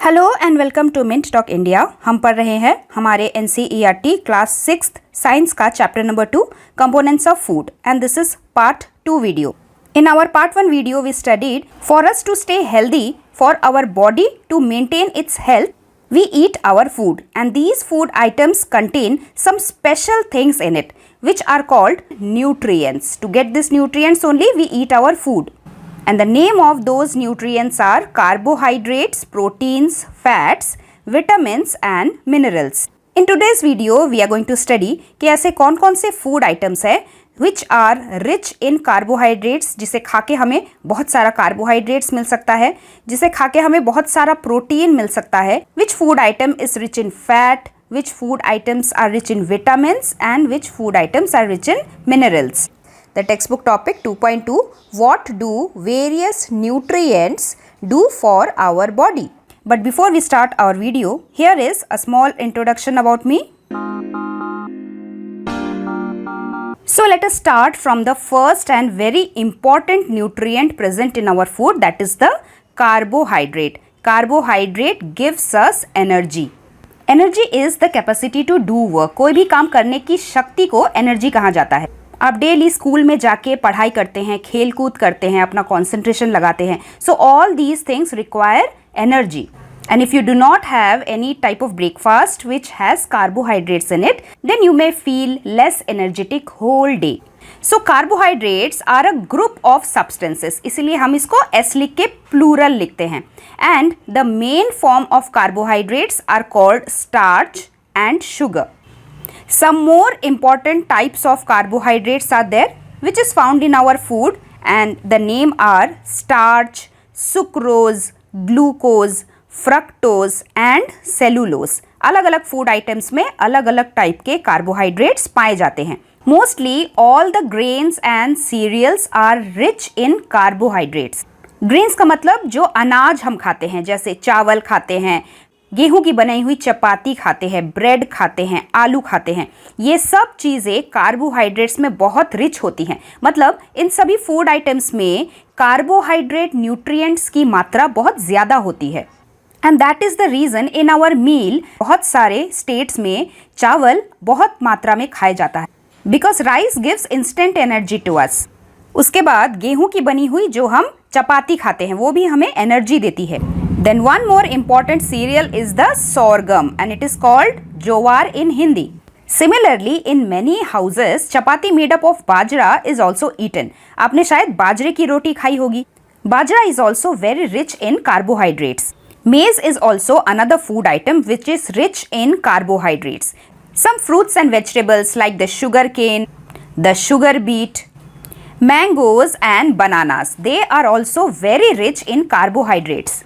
Hello and welcome to mint talk India. हम पढ़ रहे हैं हमारे NCERT क्लास 6th साइंस का chapter number 2 components of food and this is part 2 video. In our part 1 video we studied for us to stay healthy, for our body to maintain its health, we eat our food and these food items contain some special things in it which are called nutrients. To get these nutrients only we eat our food. And the name of those nutrients are carbohydrates, proteins, fats, vitamins and minerals. In today's video we are going to study कि ऐसे कौन कौन से food items है which are rich in carbohydrates, जिसे खा के हमें बहुत सारा carbohydrates मिल सकता है, जिसे खा के हमें बहुत सारा protein मिल सकता है, which food item is rich in fat, which food items are rich in vitamins and which food items are rich in minerals. The textbook topic 2.2, what do various nutrients do for our body? But before we start our video, here is a small introduction about me. So let us start from the first and very important nutrient present in our food, that is the carbohydrate. Carbohydrate gives us energy. Energy is the capacity to do work. कोई भी काम करने की शक्ति को energy कहा जाता है। आप डेली स्कूल में जाके पढ़ाई करते हैं, खेल कूद करते हैं, अपना कंसंट्रेशन लगाते हैं. So all these things require energy. And if you do not have any type of breakfast which has carbohydrates in it, then you may feel less energetic whole day. So carbohydrates are a group of substances. इसलिए हम इसको S लिख के plural लिखते हैं. And the main form of carbohydrates are called starch and sugar. Some more important types of carbohydrates are there which is found in our food and the name are starch, sucrose, glucose, fructose and cellulose. अलग अलग food items में अलग अलग type के carbohydrates पाए जाते हैं. Mostly all the grains and cereals are rich in carbohydrates. Grains का मतलब जो अनाज हम खाते हैं, जैसे चावल खाते हैं, गेहूं की बनाई हुई चपाती खाते हैं, ब्रेड खाते हैं, आलू खाते हैं, ये सब चीज़ें कार्बोहाइड्रेट्स में बहुत रिच होती हैं. मतलब इन सभी फूड आइटम्स में कार्बोहाइड्रेट न्यूट्रिएंट्स की मात्रा बहुत ज़्यादा होती है. And that is the reason in our meal बहुत सारे स्टेट्स में चावल बहुत मात्रा में खाया जाता है, because rice gives instant energy to us. उसके बाद गेहूं की बनी हुई जो हम चपाती खाते हैं वो भी हमें एनर्जी देती है. Then one more important cereal is the sorghum and it is called jowar in Hindi. Similarly, in many houses, chapati made up of bajra is also eaten. आपने शायद बाजरे की रोटी खाई होगी. Bajra is also very rich in carbohydrates. Maize is also another food item which is rich in carbohydrates. Some fruits and vegetables like the sugar cane, the sugar beet, mangoes and bananas, they are also very rich in carbohydrates.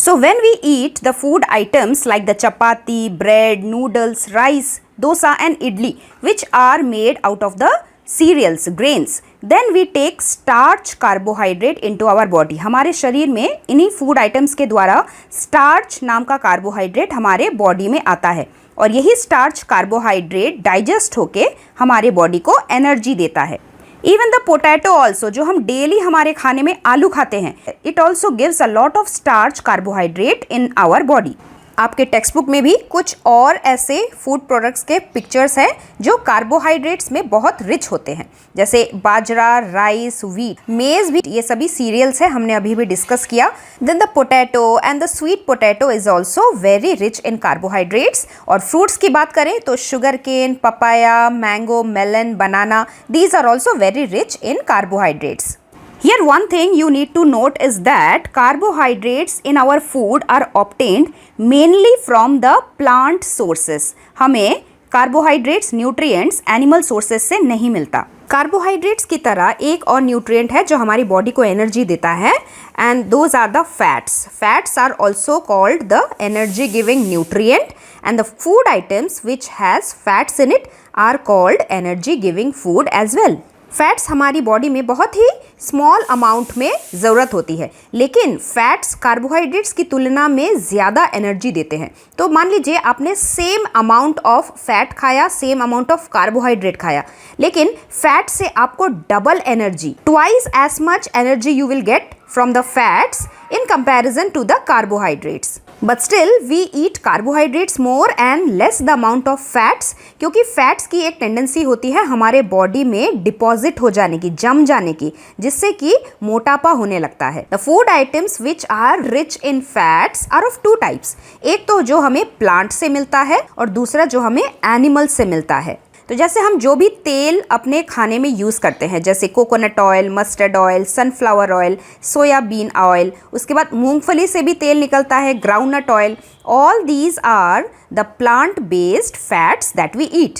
So when we eat the food items like the chapati, bread, noodles, rice, dosa and idli which are made out of the cereals, grains, then we take starch carbohydrate into our body. हमारे शरीर में इन्हीं food items के द्वारा starch नाम का carbohydrate हमारे body में आता है और यही starch carbohydrate digest होके हमारे body को energy देता है. Even the potato also, जो हम डेली हमारे खाने में आलू खाते हैं, it also gives a lot of starch carbohydrate in our body. आपके टेक्स्ट बुक में भी कुछ और ऐसे फूड प्रोडक्ट्स के पिक्चर्स हैं जो कार्बोहाइड्रेट्स में बहुत रिच होते हैं, जैसे बाजरा, राइस, व्हीट, मेज भी, ये सभी सीरियल्स हैं, हमने अभी भी डिस्कस किया. Then the potato and the sweet potato is also very rich in carbohydrates. और फ्रूट्स की बात करें तो sugar cane, papaya, mango, melon, banana, these are also very rich in carbohydrates. Here one thing you need to note is that carbohydrates in our food are obtained mainly from the plant sources. हमें carbohydrates, nutrients animal sources से नहीं मिलता. Carbohydrates की तरह एक और nutrient है जो हमारी बॉडी को एनर्जी देता है and those are the fats. Fats are also called the energy giving nutrient and the food items which has fats in it are called energy giving food as well. Fats हमारी body में बहुत ही small amount में ज़रूरत होती है, लेकिन fats carbohydrates की तुलना में ज़्यादा एनर्जी देते हैं. तो मान लीजिए आपने सेम अमाउंट ऑफ फैट खाया, सेम अमाउंट ऑफ कार्बोहाइड्रेट खाया, लेकिन फैट से आपको double energy, twice as much energy you will get from the fats in comparison to the carbohydrates. But still we eat carbohydrates more and less the amount of fats, क्योंकि fats की एक tendency होती है हमारे body में deposit हो जाने की, जम जाने की, जिससे कि मोटापा होने लगता है। The food items which are rich in fats are of two types, एक तो जो हमें प्लांट से मिलता है और दूसरा जो हमें एनिमल से मिलता है। तो जैसे हम जो भी तेल अपने खाने में यूज़ करते हैं, जैसे coconut oil, mustard oil, sunflower oil, soybean oil, उसके बाद मूंगफली से भी तेल निकलता है, groundnut oil, all these are the plant based fats that we eat.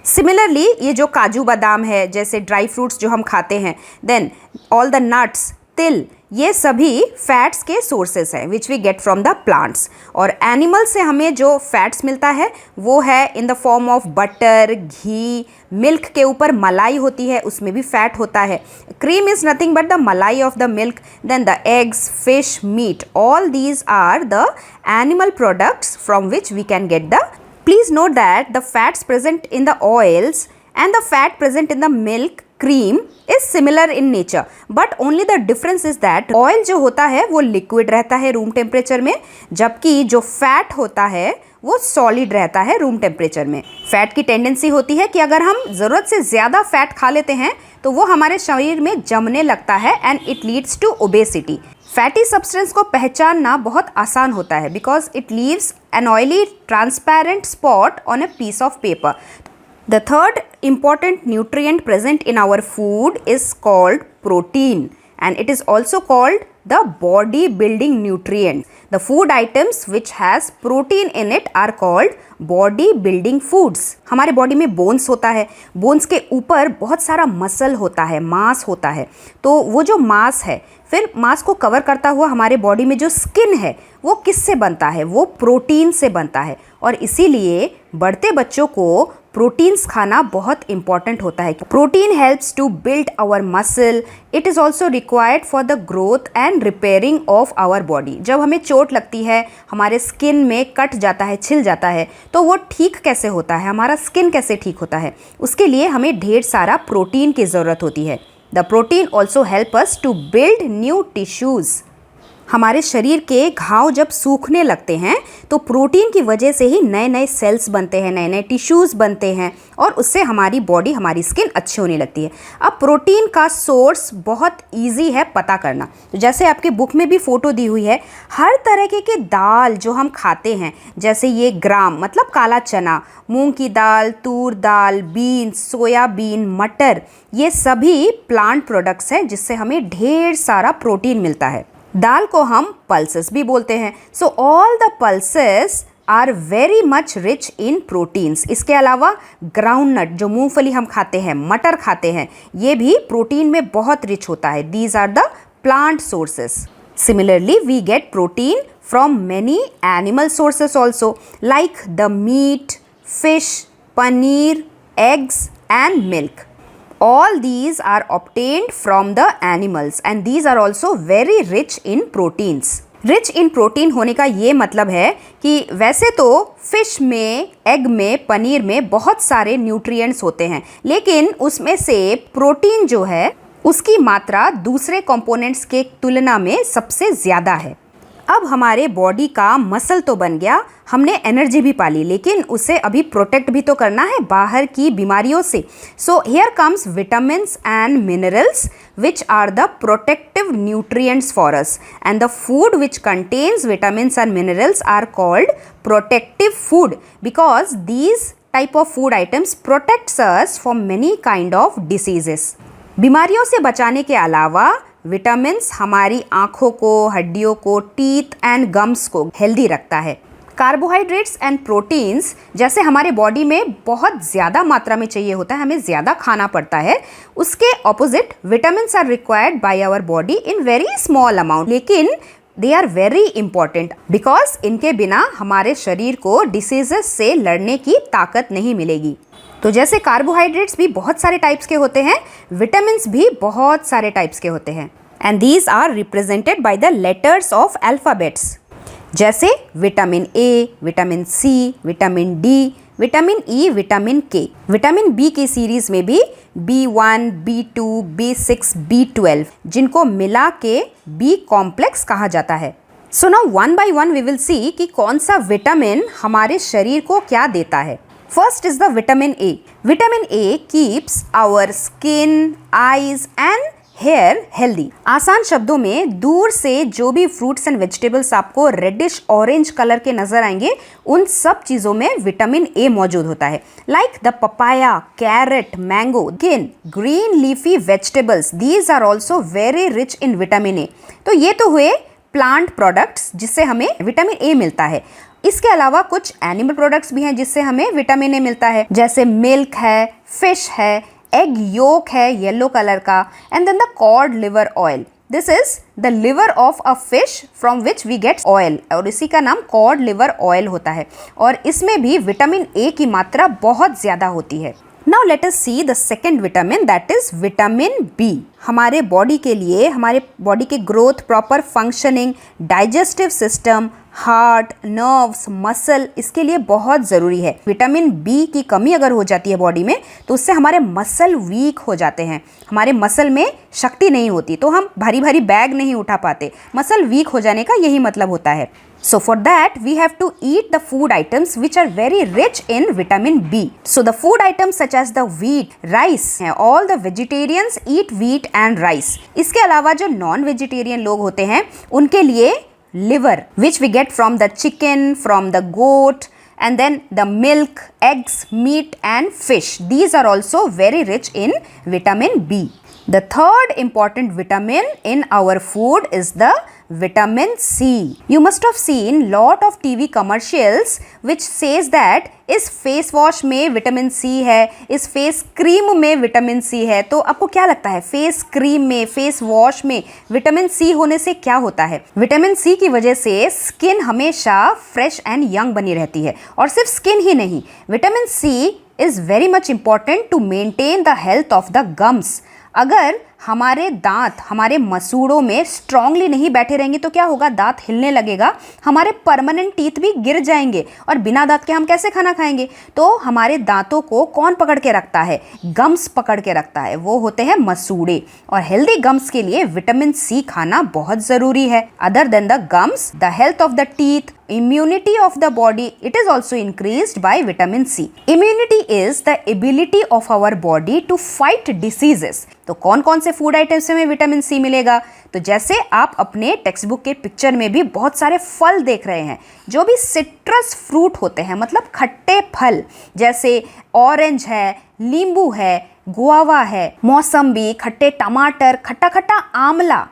Similarly ये जो काजू बादाम है, जैसे ड्राई फ्रूट्स जो हम खाते हैं, देन ऑल द नट्स, तिल, ये सभी फैट्स के सोर्सेस हैं which we get from the plants. और एनिमल से हमें जो फैट्स मिलता है वो है in the form of butter, ghee, milk के ऊपर मलाई होती है, उसमें भी फैट होता है। Cream is nothing but the malai of the milk, then the eggs, fish, meat, all these are the animal products from which we can get the. Please note that the fats present in the oils and the fat present in the milk cream is similar in nature, but only the difference is that oil जो होता है वो liquid रहता है room temperature में, जबकि जो fat होता है वो सॉलिड रहता है रूम टेम्परेचर में। फैट की टेंडेंसी होती है कि अगर हम ज़रूरत से ज़्यादा फैट खा लेते हैं तो वो हमारे शरीर में जमने लगता है and it leads to obesity. Fatty substance को पहचानना बहुत आसान होता है because it leaves an oily transparent spot on a piece of paper. The third important nutrient present in our food is called protein, and it is also called the body building nutrient. The food items which has protein in it are called body building foods. हमारे body में bones होता है, bones के ऊपर बहुत सारा muscle होता है, मांस होता है। तो वो जो मांस है, फिर मांस को कवर करता हुआ हमारे बॉडी में जो स्किन है वो किससे बनता है? वो प्रोटीन से बनता है। और इसीलिए बढ़ते बच्चों को प्रोटीन्स खाना बहुत इंपॉर्टेंट होता है। Protein helps to build our muscle, it is also required for the growth and repairing of our body. जब हमें चोट लगती है, हमारे स्किन में कट जाता है, छिल जाता है, तो वो ठीक कैसे होता है, हमारा स्किन कैसे ठीक होता है? उसके लिए हमें ढेर सारा प्रोटीन की ज़रूरत होती है। The protein also help us to build new tissues. हमारे शरीर के घाव जब सूखने लगते हैं तो प्रोटीन की वजह से ही नए नए सेल्स बनते हैं, नए नए टिश्यूज़ बनते हैं और उससे हमारी बॉडी, हमारी स्किन अच्छी होने लगती है। अब प्रोटीन का सोर्स बहुत इजी है पता करना। तो जैसे आपके बुक में भी फ़ोटो दी हुई है, हर तरह के दाल जो हम खाते हैं, जैसे ये ग्राम मतलब काला चना, मूंग की दाल, तूर दाल, बीन्स, सोयाबीन, मटर, ये सभी प्लांट प्रोडक्ट्स हैं जिससे हमें ढेर सारा प्रोटीन मिलता है। दाल को हम पल्सेस भी बोलते हैं। So all the pulses are very much rich in proteins. इसके अलावा ग्राउंडनट जो मूंगफली हम खाते हैं, मटर खाते हैं, ये भी प्रोटीन में बहुत रिच होता है। These are the plant sources. Similarly, we get protein from many animal sources also, like the meat, fish, paneer, eggs and milk. All these are obtained from the animals and these are also very rich in proteins. Rich in protein होने का ये मतलब है कि वैसे तो fish में, egg में, पनीर में बहुत सारे न्यूट्रिएंट्स होते हैं, लेकिन उसमें से प्रोटीन जो है उसकी मात्रा दूसरे कंपोनेंट्स के तुलना में सबसे ज़्यादा है। अब हमारे बॉडी का मसल तो बन गया, हमने एनर्जी भी पाली, लेकिन उसे अभी प्रोटेक्ट भी तो करना है बाहर की बीमारियों से। So here comes vitamins and minerals which are the protective nutrients for us, and the food which contains vitamins and minerals are called protective food because these type of food items protects us from many kind of diseases. बीमारियों से बचाने के अलावा vitamins हमारी आँखों को, हड्डियों को, टीथ एंड गम्स को हेल्दी रखता है। कार्बोहाइड्रेट्स एंड प्रोटीन्स जैसे हमारे बॉडी में बहुत ज़्यादा मात्रा में चाहिए होता है, हमें ज़्यादा खाना पड़ता है, उसके opposite vitamins are required by our body in very small amount, लेकिन they are very important because इनके बिना हमारे शरीर को डिसीजेस से लड़ने की ताकत नहीं मिलेगी। तो जैसे कार्बोहाइड्रेट्स भी बहुत सारे टाइप्स के होते हैं, विटामिन्स भी बहुत सारे टाइप्स के होते हैं, and these are represented by the letters of alphabets, जैसे vitamin A, vitamin C, vitamin D, vitamin E, vitamin K. Vitamin B की सीरीज में भी B1, B2, B6, B12 जिनको मिला के बी कॉम्प्लेक्स कहा जाता है। So now one by one we will see कि कौन सा विटामिन हमारे शरीर को क्या देता है। First is the vitamin A. Vitamin A keeps our skin, eyes and hair healthy. आसान शब्दों में दूर से जो भी फ्रूट्स एंड वेजिटेबल्स आपको रेडिश ऑरेंज कलर के नजर आएंगे उन सब चीजों में विटामिन ए मौजूद होता है। Like the papaya, carrot, mango, green leafy vegetables, these are also very rich in vitamin A. तो ये तो हुए प्लांट प्रोडक्ट्स जिससे हमें विटामिन ए मिलता है। इसके अलावा कुछ एनिमल प्रोडक्ट्स भी हैं जिससे हमें विटामिन ए मिलता है, जैसे मिल्क है, फिश है, एग योक है येलो कलर का, and then the cod liver oil. This is the liver of a fish from which we get oil, और इसी का नाम कॉड लिवर ऑयल होता है, और इसमें भी विटामिन ए की मात्रा बहुत ज्यादा होती है। Now let us see the second vitamin, that is vitamin B. हमारे बॉडी के लिए, हमारे बॉडी के growth, proper functioning, digestive system, heart, nerves, muscle, इसके लिए बहुत ज़रूरी है। विटामिन बी की कमी अगर हो जाती है बॉडी में तो उससे हमारे मसल वीक हो जाते हैं, हमारे मसल में शक्ति नहीं होती, तो हम भारी भारी बैग नहीं उठा पाते। मसल वीक हो जाने का यही मतलब होता है। So for that we have to eat the food items which are very rich in vitamin B. So the food items such as the wheat, rice, all the vegetarians eat wheat and rice. इसके अलावा जो non vegetarian लोग होते हैं उनके लिए liver which we get from the chicken, from the goat, and then the milk, eggs, meat and fish. These are also very rich in vitamin B. The third important vitamin in our food is the vitamin C. You must have seen lot of TV commercials which says that इस face wash में vitamin C है, इस face cream में vitamin C है। तो आपको क्या लगता है फेस क्रीम में, फेस वॉश में विटामिन सी होने से क्या होता है? विटामिन सी की वजह से स्किन हमेशा फ्रेश एंड यंग बनी रहती है, और सिर्फ स्किन ही नहीं, vitamin C is very much important to maintain the health of the gums. अगर हमारे दांत हमारे मसूड़ों में स्ट्रांगली नहीं बैठे रहेंगे तो क्या होगा? दांत हिलने लगेगा, हमारे परमानेंट टीथ भी गिर जाएंगे, और बिना दांत के हम कैसे खाना खाएंगे? तो हमारे दांतों को कौन पकड़ के रखता है? गम्स पकड़ के रखता है, वो होते हैं मसूड़े। और हेल्दी गम्स के लिए विटामिन सी खाना बहुत ज़रूरी है। Other than the gums, the health of the teeth, immunity of the body, it is also increased by vitamin C. Immunity is the ability of our body to fight diseases. तो कौन कौन से food items में vitamin C मिलेगा? तो जैसे आप अपने टेक्स्ट बुक के पिक्चर में भी बहुत सारे फल देख रहे हैं, जो भी सिट्रस फ्रूट होते हैं, मतलब खट्टे फल, जैसे ऑरेंज है, नींबू है, गुआवा है, मौसम्बी, खट्टे टमाटर, खट्टा खट्टा आंवला,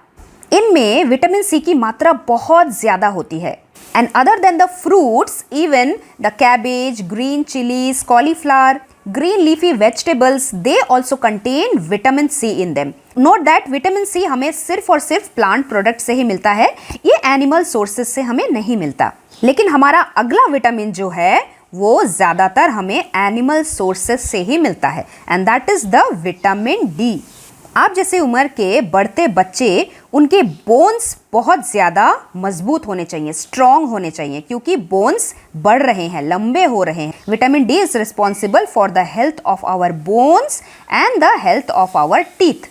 इनमें विटामिन सी की मात्रा बहुत ज़्यादा होती है। And other than the fruits, even the cabbage, green chilies, cauliflower, green leafy vegetables, they also contain vitamin C in them. Note that vitamin C हमें सिर्फ और सिर्फ plant product से ही मिलता है, ये animal sources से हमें नहीं मिलता। लेकिन हमारा अगला विटामिन जो है वो ज़्यादातर हमें animal sources से ही मिलता है, and that is the vitamin D. आप जैसे उम्र के बढ़ते बच्चे, उनके बोन्स बहुत ज़्यादा मजबूत होने चाहिए, स्ट्रॉन्ग होने चाहिए, क्योंकि बोन्स बढ़ रहे हैं, लंबे हो रहे हैं। Vitamin D is responsible for the health of our bones and the health of our teeth.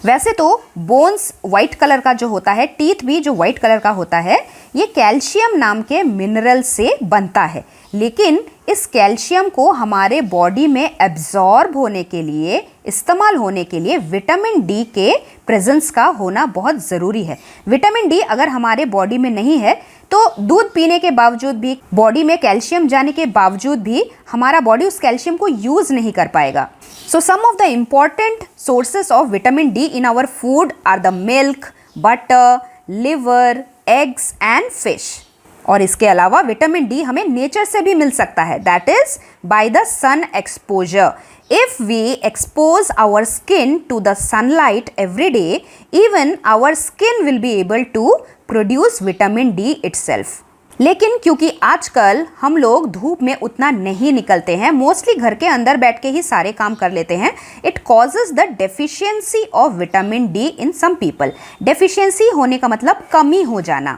वैसे तो बोन्स वाइट कलर का जो होता है, टीथ भी जो वाइट कलर का होता है, ये कैल्शियम नाम के मिनरल से बनता है, लेकिन इस कैल्शियम को हमारे बॉडी में एब्जॉर्ब होने के लिए, इस्तेमाल होने के लिए विटामिन डी के प्रेजेंस का होना बहुत ज़रूरी है। विटामिन डी अगर हमारे बॉडी में नहीं है तो दूध पीने के बावजूद भी, बॉडी में कैल्शियम जाने के बावजूद भी हमारा बॉडी उस कैल्शियम को यूज़ नहीं कर पाएगा। So some of the important sources of vitamin D in our food are the milk, butter, liver, eggs and fish. और इसके अलावा विटामिन डी हमें नेचर से भी मिल सकता है, that is by the sun exposure. If we expose our skin to the sunlight every day, even our skin will be able to produce vitamin D itself. लेकिन क्योंकि आजकल हम लोग धूप में उतना नहीं निकलते हैं, मोस्टली घर के अंदर बैठ के ही सारे काम कर लेते हैं, it causes the deficiency of vitamin D in some people. Deficiency होने का मतलब कमी हो जाना।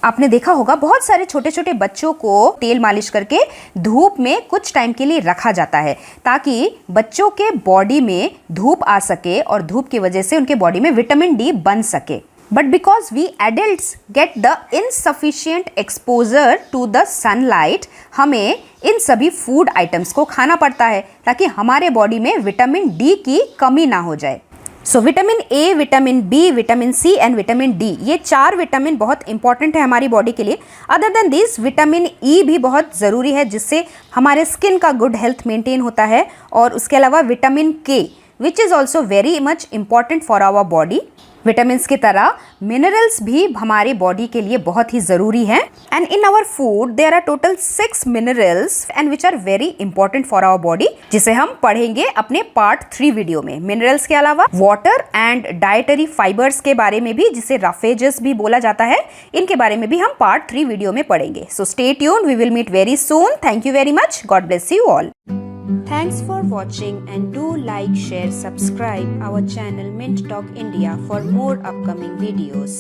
आपने देखा होगा बहुत सारे छोटे छोटे बच्चों को तेल मालिश करके धूप में कुछ टाइम के लिए रखा जाता है, ताकि बच्चों के बॉडी में धूप आ सके और धूप की वजह से उनके बॉडी में विटामिन डी बन सके। But because we adults get the insufficient exposure to the sunlight, हमें इन सभी फूड आइटम्स को खाना पड़ता है ताकि हमारे बॉडी में विटामिन डी की कमी ना हो जाए। So vitamin A, vitamin B, vitamin C and vitamin D, ये 4 विटामिन बहुत इंपॉर्टेंट है हमारी बॉडी के लिए। Other than this vitamin E भी बहुत ज़रूरी है, जिससे हमारे स्किन का गुड हेल्थ मेंटेन होता है। और उसके अलावा vitamin K which is also very much important for our body. Vitamins की तरह मिनरल्स भी हमारी बॉडी के लिए बहुत ही ज़रूरी हैं। And in our food there are total 6 minerals and which are very important for our body, जिसे हम पढ़ेंगे अपने पार्ट 3 वीडियो में। मिनरल्स के अलावा वाटर एंड डाइटरी फाइबर्स के बारे में भी, जिसे रफेजेस भी बोला जाता है, इनके बारे में भी हम पार्ट 3 वीडियो में पढ़ेंगे। So stay tuned, we will meet very soon. Thank you very much. God bless you all. Thanks for watching and do like, share, subscribe our channel Mint Talk India for more upcoming videos.